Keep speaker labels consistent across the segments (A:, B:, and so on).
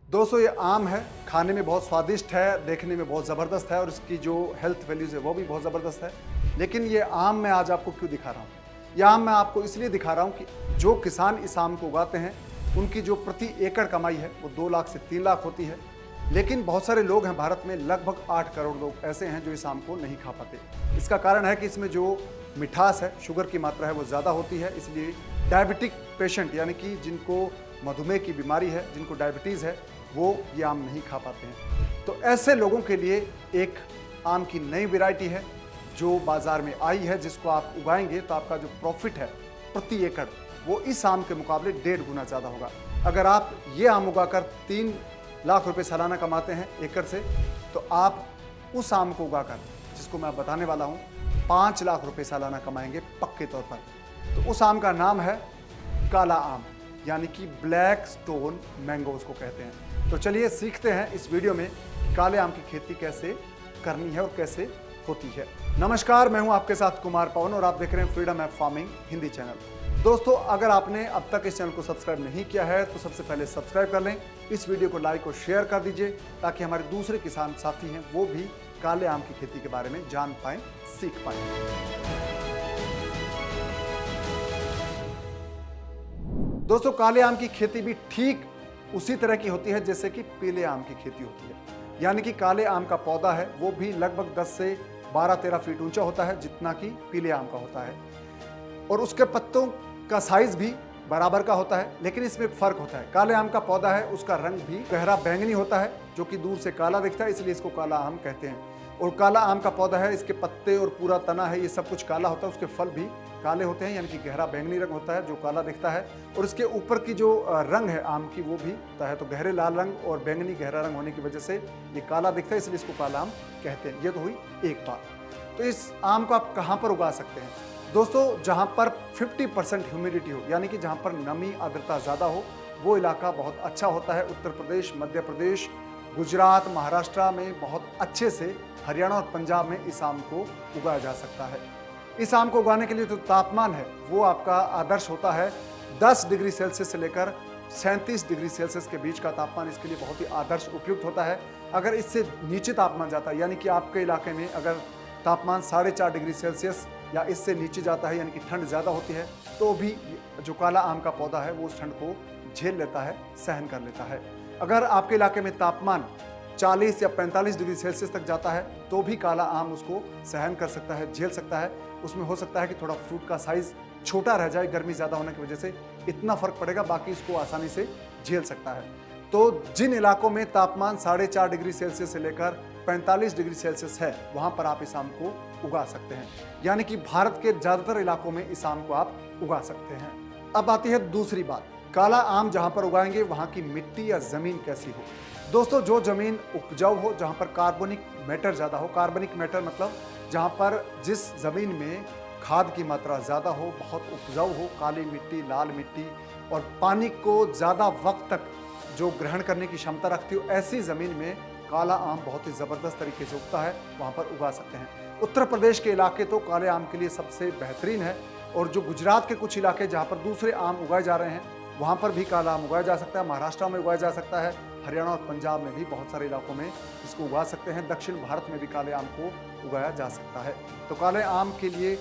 A: दोस्तों ये आम है, खाने में बहुत स्वादिष्ट है, देखने में बहुत ज़बरदस्त है और इसकी जो हेल्थ वैल्यूज़ है वो भी बहुत ज़बरदस्त है। लेकिन ये आम मैं आज आपको क्यों दिखा रहा हूँ? ये आम मैं आपको इसलिए दिखा रहा हूँ कि जो किसान इस आम को उगाते हैं, उनकी जो प्रति एकड़ कमाई है वो 2 लाख से 3 लाख होती है। लेकिन बहुत सारे लोग हैं भारत में, लगभग 8 करोड़ लोग ऐसे हैं जो इस आम को नहीं खा पाते। इसका कारण है कि इसमें जो मिठास है, शुगर की मात्रा है वो ज़्यादा होती है, इसलिए डायबिटिक पेशेंट यानी कि जिनको मधुमेह की बीमारी है, जिनको डायबिटीज़ है, वो ये आम नहीं खा पाते हैं। तो ऐसे लोगों के लिए एक आम की नई वैरायटी है जो बाज़ार में आई है, जिसको आप उगाएंगे तो आपका जो प्रॉफिट है प्रति एकड़ वो इस आम के मुकाबले 1.5 गुना ज़्यादा होगा। अगर आप ये आम उगाकर 3 लाख रुपए सालाना कमाते हैं एकड़ से, तो आप उस आम को उगाकर, जिसको मैं बताने वाला हूँ, 5 लाख रुपए सालाना कमाएंगे पक्के तौर पर। तो उस आम का नाम है काला आम, यानी कि ब्लैक स्टोन मैंगो उसको कहते हैं। तो चलिए सीखते हैं इस वीडियो में काले आम की खेती कैसे करनी है और कैसे होती है। नमस्कार, मैं हूं आपके साथ कुमार पवन और आप देख रहे हैं freedom app farming Hindi channel. दोस्तों, अगर आपने अब तक इस चैनल को सब्सक्राइब नहीं किया है तो सबसे पहले सब्सक्राइब कर लें, इस वीडियो को लाइक और शेयर कर दीजिए ताकि हमारे दूसरे किसान साथी हैं वो भी काले आम की खेती के बारे में जान पाएं, सीख पाएं। दोस्तों, काले आम की खेती भी ठीक उसी तरह की होती है जैसे कि पीले आम की खेती होती है। यानी कि काले आम का पौधा है वो भी लगभग 10 से 12-13 फीट ऊंचा होता है, जितना कि पीले आम का होता है, और उसके पत्तों का साइज भी बराबर का होता है। लेकिन इसमें एक फर्क होता है, काले आम का पौधा है उसका रंग भी गहरा बैंगनी होता है जो कि दूर से काला दिखता है, इसलिए इसको काला आम कहते हैं। और काला आम का पौधा है, इसके पत्ते और पूरा तना है ये सब कुछ काला होता है, उसके फल भी काले होते हैं, यानी कि गहरा बैंगनी रंग होता है जो काला दिखता है। और इसके ऊपर की जो रंग है आम की वो भी होता है, तो गहरे लाल रंग और बैंगनी गहरा रंग होने की वजह से ये काला दिखता है, इसलिए इसको काला आम कहते हैं। ये तो हुई एक बात। तो इस आम को आप कहाँ पर उगा सकते हैं? दोस्तों, जहाँ पर 50% ह्यूमिडिटी हो, यानी कि जहाँ पर नमी आर्द्रता ज़्यादा हो, वो इलाका बहुत अच्छा होता है। उत्तर प्रदेश, मध्य प्रदेश, गुजरात, महाराष्ट्र में बहुत अच्छे से, हरियाणा और पंजाब में इस आम को उगाया जा सकता है। इस आम को उगाने के लिए जो तापमान है वो आपका आदर्श होता है 10 डिग्री सेल्सियस से लेकर 37 डिग्री सेल्सियस के बीच का तापमान इसके लिए बहुत ही आदर्श उपयुक्त होता है। अगर इससे नीचे तापमान जाता है, यानी कि आपके इलाके में अगर तापमान 4.5 डिग्री सेल्सियस या इससे नीचे जाता है, यानी कि ठंड ज़्यादा होती है, तो भी जो काला आम का पौधा है वो उस ठंड को झेल लेता है, सहन कर लेता है। अगर आपके इलाके में तापमान 40 या 45 डिग्री सेल्सियस तक जाता है तो भी काला आम उसको सहन कर सकता है, झेल सकता है। उसमें हो सकता है कि थोड़ा फ्रूट का साइज छोटा रह जाए, गर्मी ज़्यादा होने की वजह से इतना फर्क पड़ेगा, बाकी इसको आसानी से झेल सकता है। तो जिन इलाकों में तापमान 4.5 डिग्री सेल्सियस से लेकर 45 डिग्री सेल्सियस है, वहाँ पर आप इस आम को उगा सकते हैं। यानी कि भारत के ज़्यादातर इलाकों में इस आम को आप उगा सकते हैं। अब आती है दूसरी बात, काला आम जहाँ पर उगाएंगे वहाँ की मिट्टी या ज़मीन कैसी हो। दोस्तों, जो ज़मीन उपजाऊ हो, जहाँ पर कार्बनिक मैटर ज़्यादा हो, कार्बनिक मैटर मतलब जहाँ पर जिस ज़मीन में खाद की मात्रा ज़्यादा हो, बहुत उपजाऊ हो, काली मिट्टी, लाल मिट्टी और पानी को ज़्यादा वक्त तक जो ग्रहण करने की क्षमता रखती हो, ऐसी ज़मीन में काला आम बहुत ही ज़बरदस्त तरीके से उगता है, वहाँ पर उगा सकते हैं। उत्तर प्रदेश के इलाके तो काले आम के लिए सबसे बेहतरीन है, और जो गुजरात के कुछ इलाके जहाँ पर दूसरे आम उगाए जा रहे हैं वहाँ पर भी काला आम उगाया जा सकता है। महाराष्ट्र में उगाया जा सकता है, हरियाणा और पंजाब में भी बहुत सारे इलाकों में इसको उगा सकते हैं। दक्षिण भारत में भी काले आम को उगाया जा सकता है। तो काले आम के लिए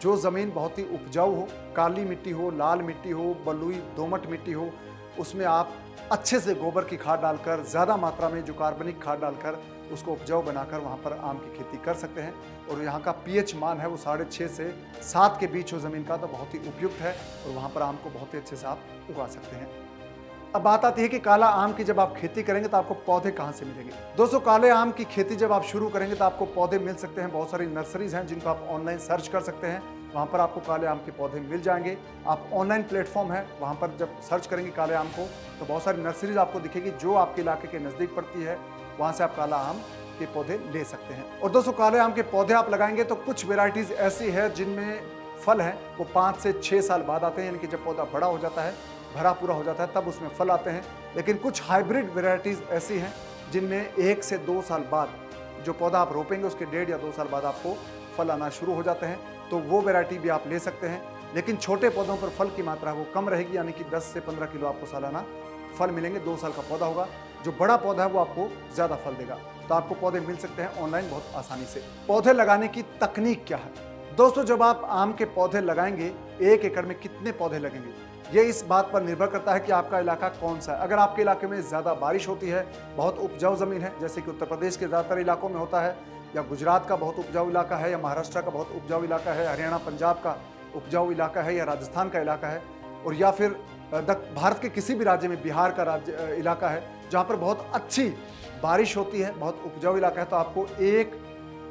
A: जो ज़मीन बहुत ही उपजाऊ हो, काली मिट्टी हो, लाल मिट्टी हो, बलुई दोमट मिट्टी हो, उसमें आप अच्छे से गोबर की खाद डालकर, ज़्यादा मात्रा में जो कार्बनिक खाद डालकर उसको उपजाऊ बनाकर वहाँ पर आम की खेती कर सकते हैं। और यहाँ का पीएच मान है वो 6.5 से 7 के बीच हो ज़मीन का, तो बहुत ही उपयुक्त है और वहाँ पर आम को बहुत ही अच्छे से आप उगा सकते हैं। अब बात आती है कि काला आम की जब आप खेती करेंगे तो आपको पौधे कहाँ से मिलेंगे। दोस्तों, काले आम की खेती जब आप शुरू करेंगे तो आपको पौधे मिल सकते हैं। बहुत सारी नर्सरीज हैं जिनको आप ऑनलाइन सर्च कर सकते हैं, वहाँ पर आपको काले आम के पौधे मिल जाएंगे। आप ऑनलाइन प्लेटफॉर्म है, वहाँ पर जब सर्च करेंगे काले आम को तो बहुत सारी नर्सरीज आपको दिखेगी जो आपके इलाके के नज़दीक पड़ती है, वहाँ से आप काला आम के पौधे ले सकते हैं। और दोस्तों, काले आम के पौधे आप लगाएंगे तो कुछ वेराइटीज़ ऐसी है जिनमें फल हैं वो 5 से 6 साल बाद आते हैं, यानी कि जब पौधा बड़ा हो जाता है, भरा पूरा हो जाता है, तब उसमें फल आते हैं। लेकिन कुछ हाइब्रिड वेराइटीज़ ऐसी हैं जिनमें 1 से 2 साल बाद जो पौधा आप रोपेंगे उसके 1.5 या 2 साल बाद आपको फल आना शुरू हो जाते हैं, तो वो वैरायटी भी आप ले सकते हैं। लेकिन छोटे पौधों पर फल की मात्रा वो कम रहेगी, यानी कि 10 से 15 किलो आपको सालाना फल मिलेंगे। 2 साल का पौधा होगा। जो बड़ा पौधा है वो आपको ज़्यादा फल देगा। तो आपको पौधे मिल सकते हैं ऑनलाइन बहुत आसानी से। पौधे लगाने की तकनीक क्या है? दोस्तों, जब आप आम के पौधे लगाएंगे, 1 एकड़ में कितने पौधे लगेंगे, ये इस बात पर निर्भर करता है कि आपका इलाका कौन सा है। अगर आपके इलाके में ज़्यादा बारिश होती है, बहुत उपजाऊ ज़मीन है, जैसे कि उत्तर प्रदेश के ज़्यादातर इलाकों में होता है, या गुजरात का बहुत उपजाऊ इलाका है, या महाराष्ट्र का बहुत उपजाऊ इलाका है, हरियाणा पंजाब का उपजाऊ इलाका है, या राजस्थान का इलाका है, और या फिर भारत के किसी भी राज्य में बिहार का राज्य इलाका है जहाँ पर बहुत अच्छी बारिश होती है, बहुत उपजाऊ इलाका है, तो आपको 1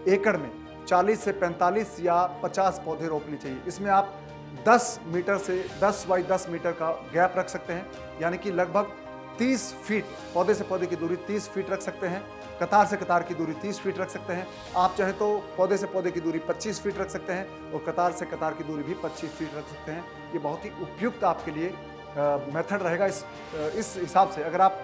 A: एकड़ में 40 से 45 या 50 पौधे रोपने चाहिए। इसमें आप 10 मीटर से 10 बाई 10 मीटर का गैप रख सकते हैं, यानी कि लगभग 30 फीट, पौधे से पौधे की दूरी 30 फीट रख सकते हैं, कतार से कतार की दूरी 30 फीट रख सकते हैं। आप चाहे तो पौधे से पौधे की दूरी 25 फीट रख सकते हैं और कतार से कतार की दूरी भी 25 फीट रख सकते हैं। ये बहुत ही उपयुक्त आपके लिए मेथड रहेगा। इस हिसाब से अगर आप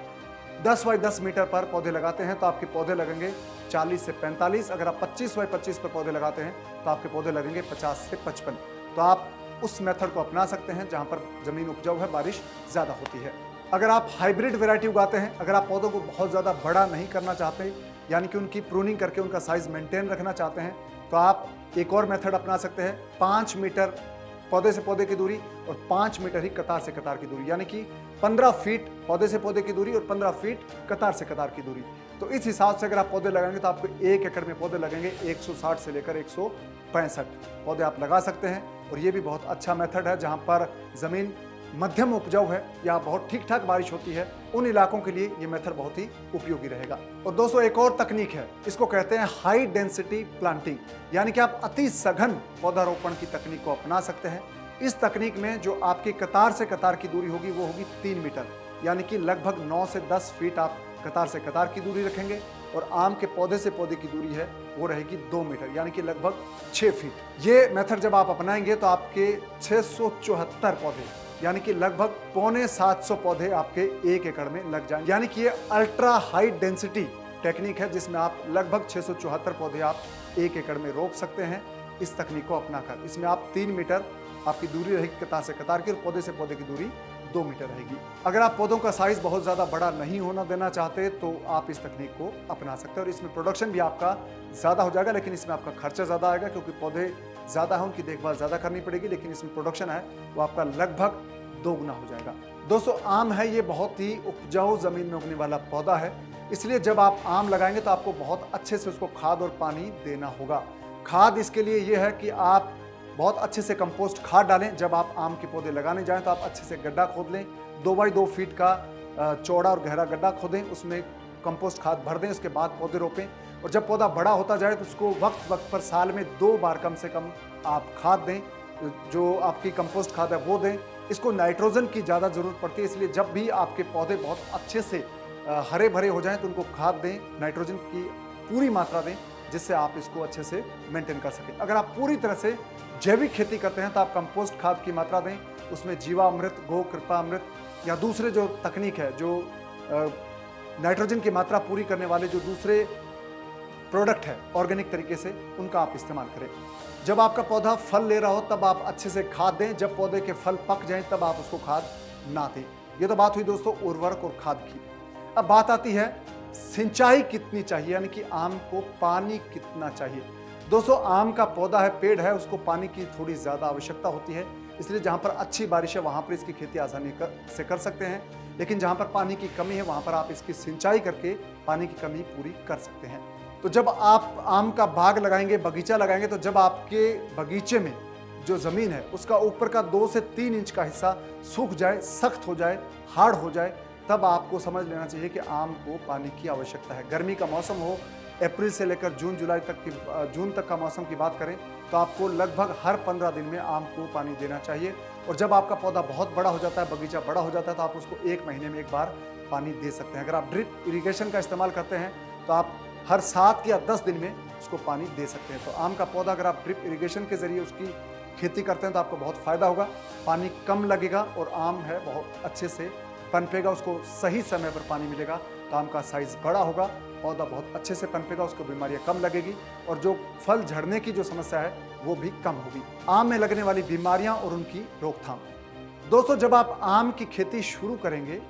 A: 10 बाई 10 मीटर पर पौधे लगाते हैं तो आपके पौधे लगेंगे 40 से 45। अगर आप 25 बाई 25 पर पौधे लगाते हैं तो आपके पौधे लगेंगे 50 से 55। तो आप उस मेथड को अपना सकते हैं जहां पर ज़मीन उपजाऊ है, बारिश ज़्यादा होती है। अगर आप हाइब्रिड वैरायटी उगाते हैं, अगर आप पौधों को बहुत ज़्यादा बड़ा नहीं करना चाहते, यानी कि उनकी प्रूनिंग करके उनका साइज़ मेंटेन रखना चाहते हैं, तो आप एक और मेथड अपना सकते हैं। 5 मीटर पौधे से पौधे की दूरी और 5 मीटर ही कतार से कतार की दूरी, यानी कि 15 फीट पौधे से पौधे की दूरी और 15 फीट कतार से कतार की दूरी। तो इस हिसाब से अगर आप पौधे लगाएंगे तो आपको 1 एकड़ में पौधे लगेंगे 160 से लेकर 165 पौधे आप लगा सकते हैं। और ये भी बहुत अच्छा मेथड है जहाँ पर ज़मीन मध्यम उपजाऊ है या बहुत ठीक ठाक बारिश होती है, उन इलाकों के लिए ये मेथड बहुत ही उपयोगी रहेगा। और दोस्तों, एक और तकनीक है, इसको कहते हैं हाई डेंसिटी प्लांटिंग, यानी कि आप अति सघन पौधारोपण की तकनीक को अपना सकते हैं। इस तकनीक में जो आपकी कतार से कतार की दूरी होगी वो होगी 3 मीटर, यानी कि लगभग 9 से 10 फीट आप कतार से कतार की दूरी रखेंगे। और आम के पौधे से पौधे की दूरी है वो रहेगी 2 मीटर, यानी कि लगभग 6 फीट। ये मेथड जब आप अपनाएंगे तो आपके 674 पौधे, यानी कि लगभग 625 पौधे आपके 1 एकड़ में लग जाएंगे। यानी कि ये अल्ट्रा हाई डेंसिटी टेक्निक है जिसमें आप लगभग 674 पौधे आप 1 एकड़ में रोप सकते हैं इस तकनीक को अपनाकर। इसमें आप 3 मीटर आपकी दूरी रहेगी कतार से कतार की और पौधे से पौधे की दूरी 2 मीटर रहेगी। अगर आप पौधों का साइज बहुत ज़्यादा बड़ा नहीं होना देना चाहते तो आप इस तकनीक को अपना सकते हैं। और इसमें प्रोडक्शन भी आपका ज़्यादा हो जाएगा, लेकिन इसमें आपका खर्चा ज़्यादा आएगा क्योंकि पौधे ज़्यादा है, उनकी देखभाल ज़्यादा करनी पड़ेगी, लेकिन इसमें प्रोडक्शन है वो आपका लगभग 2 गुना हो जाएगा। दोस्तों, आम है ये बहुत ही उपजाऊ ज़मीन में उगने वाला पौधा है, इसलिए जब आप आम लगाएंगे तो आपको बहुत अच्छे से उसको खाद और पानी देना होगा। खाद इसके लिए ये है कि आप बहुत अच्छे से कंपोस्ट खाद डालें। जब आप आम के पौधे लगाने जाएं तो आप अच्छे से गड्ढा खोद लें, 2 बाई 2 फीट का चौड़ा और गहरा गड्ढा खोदें, उसमें कंपोस्ट खाद भर दें, उसके बाद पौधे रोपें। और जब पौधा बड़ा होता जाए तो उसको वक्त वक्त पर साल में 2 बार कम से कम आप खाद दें, जो आपकी कंपोस्ट खाद है वो दें। इसको नाइट्रोजन की ज़्यादा ज़रूरत पड़ती है, इसलिए जब भी आपके पौधे बहुत अच्छे से हरे भरे हो जाएं तो उनको खाद दें, नाइट्रोजन की पूरी मात्रा दें, जिससे आप इसको अच्छे से मेंटेन कर सकें। अगर आप पूरी तरह से जैविक खेती करते हैं तो आप कंपोस्ट खाद की मात्रा दें, उसमें जीवामृत, गो कृपा अमृत या दूसरे जो तकनीक है, जो नाइट्रोजन की मात्रा पूरी करने वाले जो दूसरे प्रोडक्ट है ऑर्गेनिक तरीके से, उनका आप इस्तेमाल करें। जब आपका पौधा फल ले रहा हो तब आप अच्छे से खाद दें, जब पौधे के फल पक जाएं तब आप उसको खाद ना दें। ये तो बात हुई दोस्तों उर्वरक और खाद की। अब बात आती है सिंचाई कितनी चाहिए, यानी कि आम को पानी कितना चाहिए। दोस्तों, आम का पौधा है, पेड़ है, उसको पानी की थोड़ी ज़्यादा आवश्यकता होती है, इसलिए जहाँ पर अच्छी बारिश है वहाँ पर इसकी खेती आसानी से कर सकते हैं, लेकिन जहाँ पर पानी की कमी है वहाँ पर आप इसकी सिंचाई करके पानी की कमी पूरी कर सकते हैं। तो जब आप आम का बाग लगाएंगे, बगीचा लगाएंगे, तो जब आपके बगीचे में जो ज़मीन है उसका ऊपर का 2 से 3 इंच का हिस्सा सूख जाए, सख्त हो जाए, हार्ड हो जाए, तब आपको समझ लेना चाहिए कि आम को पानी की आवश्यकता है। गर्मी का मौसम हो, अप्रैल से लेकर जून तक का मौसम की बात करें तो आपको लगभग हर 15 दिन में आम को पानी देना चाहिए। और जब आपका पौधा बहुत बड़ा हो जाता है, बगीचा बड़ा हो जाता है, तो आप उसको 1 महीने में 1 बार पानी दे सकते हैं। अगर आप ड्रिप इरिगेशन का इस्तेमाल करते हैं तो आप हर 7 या 10 दिन में उसको पानी दे सकते हैं। तो आम का पौधा अगर आप ड्रिप इरिगेशन के जरिए उसकी खेती करते हैं तो आपको बहुत फ़ायदा होगा, पानी कम लगेगा और आम है बहुत अच्छे से पनपेगा, उसको सही समय पर पानी मिलेगा तो आम का साइज़ बड़ा होगा, पौधा बहुत अच्छे से पनपेगा, उसको बीमारियां कम लगेगी और जो फल झड़ने की जो समस्या है वो भी कम होगी। आम में लगने वाली बीमारियां और उनकी रोकथाम। दोस्तों, जब आप आम की खेती शुरू करेंगे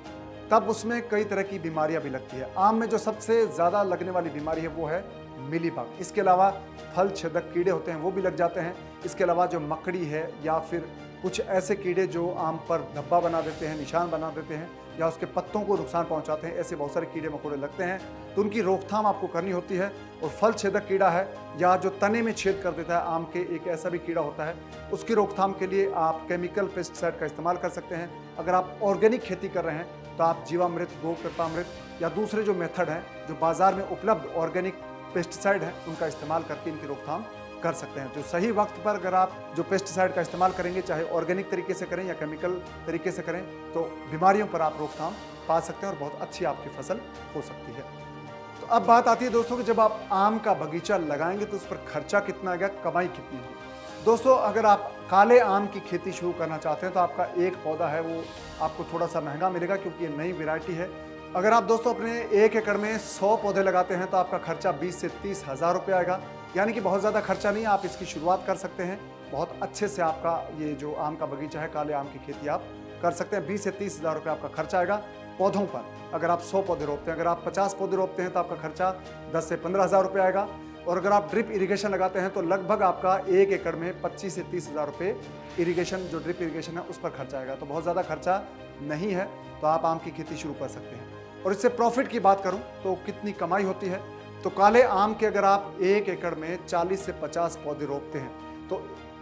A: तब उसमें कई तरह की बीमारियां भी लगती है। आम में जो सबसे ज़्यादा लगने वाली बीमारी है वो है मिलीबग। इसके अलावा फल छेदक कीड़े होते हैं वो भी लग जाते हैं। इसके अलावा जो मकड़ी है या फिर कुछ ऐसे कीड़े जो आम पर धब्बा बना देते हैं, निशान बना देते हैं या उसके पत्तों को नुकसान पहुंचाते हैं, ऐसे बहुत सारे कीड़े मकोड़े लगते हैं, तो उनकी रोकथाम आपको करनी होती है। और फल छेदक कीड़ा है या जो तने में छेद कर देता है आम के, एक ऐसा भी कीड़ा होता है, उसकी रोकथाम के लिए आप केमिकल पेस्टिसाइड का इस्तेमाल कर सकते हैं। अगर आप ऑर्गेनिक खेती कर रहे हैं तो आप जीवामृत, गोकृपामृत या दूसरे जो मेथड हैं जो बाजार में उपलब्ध ऑर्गेनिक पेस्टिसाइड हैं उनका इस्तेमाल करके इनकी रोकथाम कर सकते हैं। जो सही वक्त पर अगर आप जो पेस्टिसाइड का इस्तेमाल करेंगे, चाहे ऑर्गेनिक तरीके से करें या केमिकल तरीके से करें, तो बीमारियों पर आप रोकथाम पा सकते हैं और बहुत अच्छी आपकी फसल हो सकती है। तो अब बात आती है दोस्तों कि जब आप आम का बगीचा लगाएंगे तो उस पर खर्चा कितना आएगा, कमाई कितनी होगी। दोस्तों अगर आप काले आम की खेती शुरू करना चाहते हैं तो आपका एक पौधा है वो आपको थोड़ा सा महंगा मिलेगा क्योंकि ये नई वैरायटी है। अगर आप दोस्तों अपने 1 एकड़ में 100 पौधे लगाते हैं तो आपका खर्चा 20 से 30 हज़ार रुपये आएगा, यानी कि बहुत ज़्यादा खर्चा नहीं। आप इसकी शुरुआत कर सकते हैं, बहुत अच्छे से आपका ये जो आम का बगीचा है, काले आम की खेती आप कर सकते हैं। 20 से 30 हज़ार रुपये आपका खर्चा आएगा पौधों पर। अगर आप 100 पौधे रोपते हैं, अगर आप 50 पौधे रोपते हैं तो आपका खर्चा 10 से 15 हज़ार रुपये आएगा। और अगर आप ड्रिप इरिगेशन लगाते हैं तो लगभग आपका 1 एकड़ में 25 से 30 हज़ार रुपये इरिगेशन, जो ड्रिप इरिगेशन है उस पर खर्चा आएगा। तो बहुत ज़्यादा खर्चा नहीं है, तो आप आम की खेती शुरू कर सकते हैं। और इससे प्रॉफिट की बात करूं तो कितनी कमाई होती है, तो काले आम के अगर आप 1 एकड़ में 40 से 50 पौधे रोपते हैं तो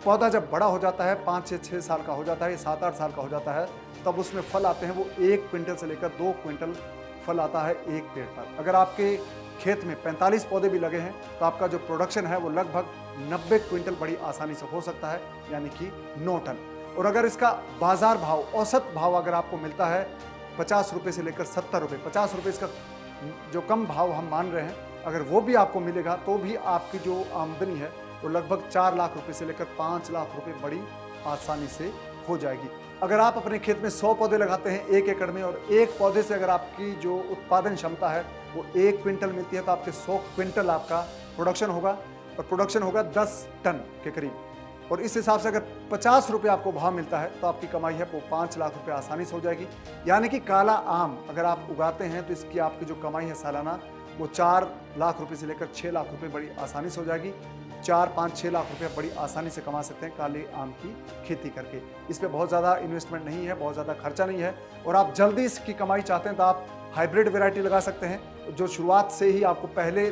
A: पौधा जब बड़ा हो जाता है, 5 से 6 साल का हो जाता है, 7-8 साल का हो जाता है, तब उसमें फल आते हैं वो 1 क्विंटल से लेकर 2 क्विंटल फल आता है एक पेड़ पर। अगर आपके खेत में 45 पौधे भी लगे हैं तो आपका जो प्रोडक्शन है वो लगभग 90 क्विंटल बड़ी आसानी से हो सकता है, यानी कि 9 टन। और अगर इसका बाजार भाव, औसत भाव अगर आपको मिलता है 50 रुपये से लेकर 70 रुपये, 50 रुपये इसका जो कम भाव हम मान रहे हैं, अगर वो भी आपको मिलेगा तो भी आपकी जो आमदनी है वो लगभग 4 लाख रुपए से लेकर 5 लाख रुपए बड़ी आसानी से हो जाएगी। अगर आप अपने खेत में 100 पौधे लगाते हैं 1 एकड़ में, और एक पौधे से अगर आपकी जो उत्पादन क्षमता है वो 1 क्विंटल मिलती है तो आपके 100 क्विंटल आपका प्रोडक्शन होगा, और प्रोडक्शन होगा 10 टन के करीब। और इस हिसाब से अगर 50 रुपये आपको भाव मिलता है तो आपकी कमाई है वो 5 लाख रुपये आसानी से हो जाएगी। यानी कि काला आम अगर आप उगाते हैं तो इसकी आपकी जो कमाई है सालाना वो 4 लाख रुपये से लेकर 6 लाख रुपये बड़ी आसानी से हो जाएगी। 4, 5, 6 लाख रुपये बड़ी आसानी से कमा सकते हैं काले आम की खेती करके। इस पर बहुत ज़्यादा इन्वेस्टमेंट नहीं है, बहुत ज़्यादा खर्चा नहीं है, और आप जल्दी इसकी कमाई चाहते हैं तो आप हाइब्रिड वेराइटी लगा सकते हैं जो शुरुआत से ही आपको पहले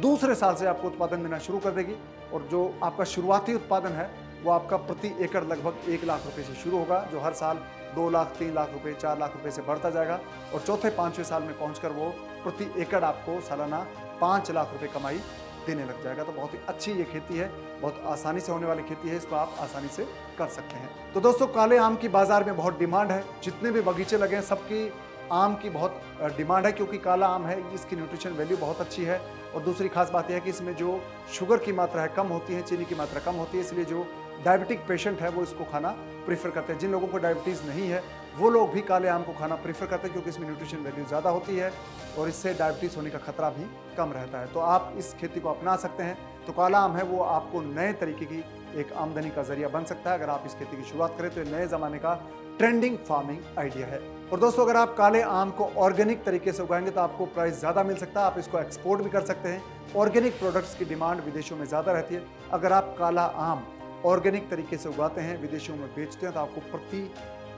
A: दूसरे साल से आपको उत्पादन देना शुरू कर देगी। और जो आपका शुरुआती उत्पादन है वो आपका प्रति एकड़ लगभग 1 लाख रुपए से शुरू होगा, जो हर साल 2 लाख, 3 लाख रुपए, 4 लाख रुपए से बढ़ता जाएगा, और चौथे 5वें साल में पहुंचकर वो प्रति एकड़ आपको सालाना 5 लाख रुपए कमाई देने लग जाएगा। तो बहुत ही अच्छी ये खेती है, बहुत आसानी से होने वाली खेती है, इसको आप आसानी से कर सकते हैं। तो दोस्तों काले आम की बाजार में बहुत डिमांड है, जितने भी बगीचे लगे हैं सबकी आम की बहुत डिमांड है, क्योंकि काला आम है, इसकी न्यूट्रिशन वैल्यू बहुत अच्छी है। और दूसरी खास बात यह है कि इसमें जो शुगर की मात्रा है कम होती है, चीनी की मात्रा कम होती है, इसलिए जो डायबिटिक पेशेंट है वो इसको खाना प्रीफर करते हैं। जिन लोगों को डायबिटीज़ नहीं है वो लोग भी काले आम को खाना प्रीफर करते हैं, क्योंकि इसमें न्यूट्रिशन वैल्यू ज़्यादा होती है और इससे डायबिटीज़ होने का खतरा भी कम रहता है। तो आप इस खेती को अपना सकते हैं। तो काला आम है वो आपको नए तरीके की एक आमदनी का जरिया बन सकता है। अगर आप इस खेती की शुरुआत करें तो ये नए ज़माने का ट्रेंडिंग फार्मिंग आइडिया है। और दोस्तों अगर आप काले आम को ऑर्गेनिक तरीके से उगाएंगे तो आपको प्राइस ज़्यादा मिल सकता है, आप इसको एक्सपोर्ट भी कर सकते हैं। ऑर्गेनिक प्रोडक्ट्स की डिमांड विदेशों में ज़्यादा रहती है। अगर आप काला आम ऑर्गेनिक तरीके से उगाते हैं, विदेशों में बेचते हैं, तो आपको प्रति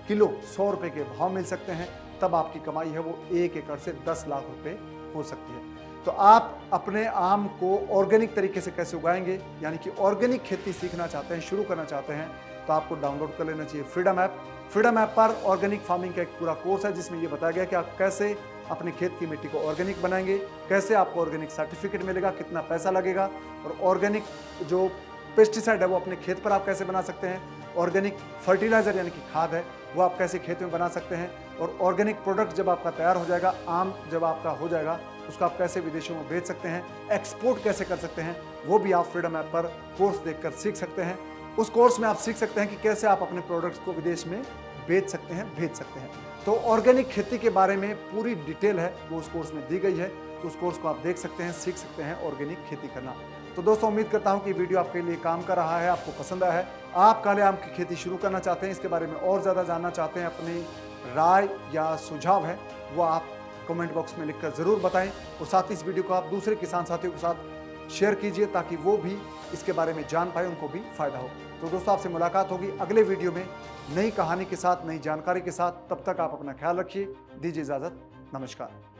A: किलो 100 रुपये के भाव मिल सकते हैं। तब आपकी कमाई है वो 1 एकड़ से 10 लाख रुपए हो सकती है। तो आप अपने आम को ऑर्गेनिक तरीके से कैसे उगाएंगे, यानी कि ऑर्गेनिक खेती सीखना चाहते हैं, शुरू करना चाहते हैं, तो आपको डाउनलोड कर लेना चाहिए फ्रीडम ऐप। फ्रीडम ऐप पर ऑर्गेनिक फार्मिंग का एक पूरा कोर्स है जिसमें ये बताया गया कि आप कैसे अपने खेत की मिट्टी को ऑर्गेनिक बनाएंगे, कैसे आपको ऑर्गेनिक सर्टिफिकेट मिलेगा, कितना पैसा लगेगा, और ऑर्गेनिक जो पेस्टिसाइड है वो अपने खेत पर आप कैसे बना सकते हैं, ऑर्गेनिक फर्टिलाइजर यानी कि खाद है वो आप कैसे खेत में बना सकते हैं, और ऑर्गेनिक प्रोडक्ट जब आपका तैयार हो जाएगा, आम जब आपका हो जाएगा, उसको आप कैसे विदेशों में बेच सकते हैं, एक्सपोर्ट कैसे कर सकते हैं, वो भी आप फ्रीडम ऐप पर कोर्स देखकर सीख सकते हैं। उस कोर्स में आप सीख सकते हैं कि कैसे आप अपने प्रोडक्ट्स को विदेश में बेच सकते हैं, भेज सकते हैं। तो ऑर्गेनिक खेती के बारे में पूरी डिटेल है वो उस कोर्स में दी गई है, तो उस कोर्स को आप देख सकते हैं, सीख सकते हैं ऑर्गेनिक खेती करना। तो दोस्तों उम्मीद करता हूं कि वीडियो आपके लिए काम कर रहा है, आपको पसंद आया है। आप काले आम की खेती शुरू करना चाहते हैं, इसके बारे में और ज़्यादा जानना चाहते हैं, अपनी राय या सुझाव है वो आप कमेंट बॉक्स में लिखकर ज़रूर बताएं और साथ ही इस वीडियो को आप दूसरे किसान साथियों के साथ शेयर कीजिए ताकि वो भी इसके बारे में जान पाए, उनको भी फायदा हो। तो दोस्तों, आपसे मुलाकात होगी अगले वीडियो में नई कहानी के साथ, नई जानकारी के साथ। तब तक आप अपना ख्याल रखिए। दीजिए इजाज़त। नमस्कार।